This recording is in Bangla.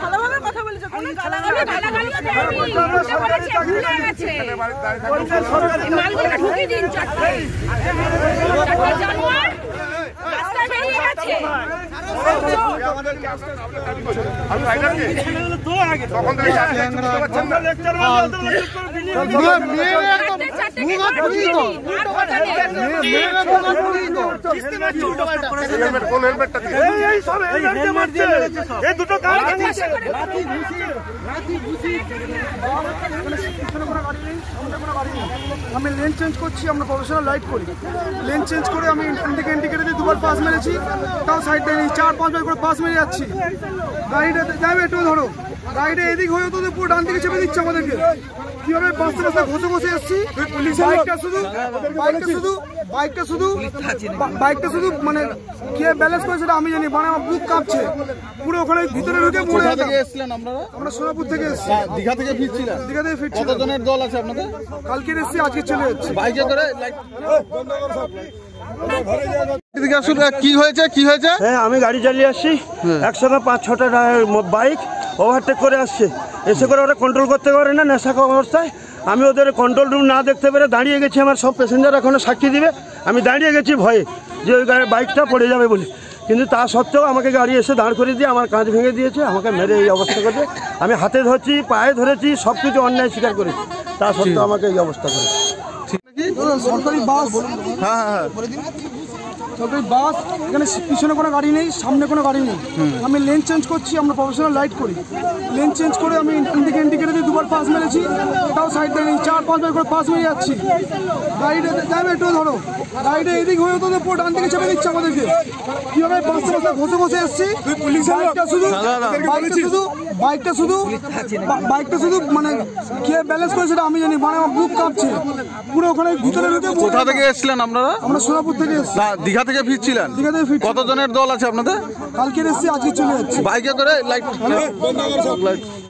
ভালোভাবে কথা বলেছে, কোনো গালাগালি ঢুকিয়ে দিন। জানোয়ার রাস্তায় বেরিয়ে গেছে। আমি লেন চেঞ্জ করছি, আমরা প্রফেশনাল লাইট করি। লেন চেঞ্জ করে আমি ইন্ডিকেটর দিয়ে দুবার পাস মেরেছি, তাও সাইড দেয়নি। 4-5 বার করে পাস মেরে যাচ্ছি। গাড়িটা যাবে একটু ধরো, গাড়িটা এদিক হয়ে তো পুরো ডান দিকে চেপে দিচ্ছে আমাদেরকে। কিভাবে বাসতে বাসতে ঘষে ঘষে এসছি। বাইকটা শুধু মানে কে ব্যালেন্স করে সেটা আমি জানি, মানে আমার বুক কাঁপছে পুরো। ওখানে ভিতরে ঢুকে আমরা সোনাপুর থেকে এসেছি। দীঘা থেকে ফিরছিলেন? দীঘা থেকে ফিরছি। কতজনের দল আছে আপনাদের? কালকে এসেছি, আজকে চলে যাচ্ছি বাইকে করে। কি হয়েছে কি হয়েছে? হ্যাঁ, আমি গাড়ি চালিয়ে আসছি, একসঙ্গে 5-6টা বাইক ওভারটেক করে আসছে। এসে করে ওরা কন্ট্রোল করতে পারে না নেশা অবস্থায়। আমি ওদের কন্ট্রোল রুম না দেখতে পেরে দাঁড়িয়ে গেছি। আমার সব প্যাসেঞ্জার এখনো সাক্ষী দিবে। আমি দাঁড়িয়ে গেছি ভয়ে যে ওই বাইকটা পড়ে যাবে বলে, কিন্তু তা সত্ত্বেও আমাকে গাড়ি এসে দাঁড় করে দিয়ে আমার কাঁধ ভেঙে দিয়েছে, আমাকে মেরে এই অবস্থা করেছে। আমি হাতে ধরছি, পায়ে ধরেছি, সব কিছু অন্যায় স্বীকার করেছি, তা সত্ত্বেও আমাকে এই অবস্থা করেছে। সরকারি বাস, সরকারি বাস, এখানে পিছনে কোনো গাড়ি নেই, সামনে কোনো গাড়ি নেই। আমি লেন চেঞ্জ করছি, আমরা প্রফেশনাল লাইট করি। লেন চেঞ্জ করে আমি ইন্ডিকেটর দিয়ে দুবার পাস মেরেছি, তাও সাইড দেয়নি। 4-5 বার করে পাস মেরে যাচ্ছি। গাড়িটা যাবে একটু ধরো, গাড়িটা এদিক হয়ে তো পুরো ডান দিকে চেপে দিচ্ছে আমাদেরকে। কিভাবে বাসতে বাসতে ঘষে ঘষে এসছি। বাইকটা শুধু মানে কে ব্যালেন্স করে সেটা আমি জানি, মানে আমার বুক কাঁপছে পুরো। ওখানে ভিতরে ঢুকে। কোথা থেকে এসেছিলেন আপনারা? আমরা সোনাপুর থেকে এসেছি। দীঘা থেকে ফিরছিলেন? দীঘা থেকে ফিরছি। কতজনের দল আছে আপনাদের? কালকে এসেছি, আজকে চলে যাচ্ছি বাইকে করে। লাইট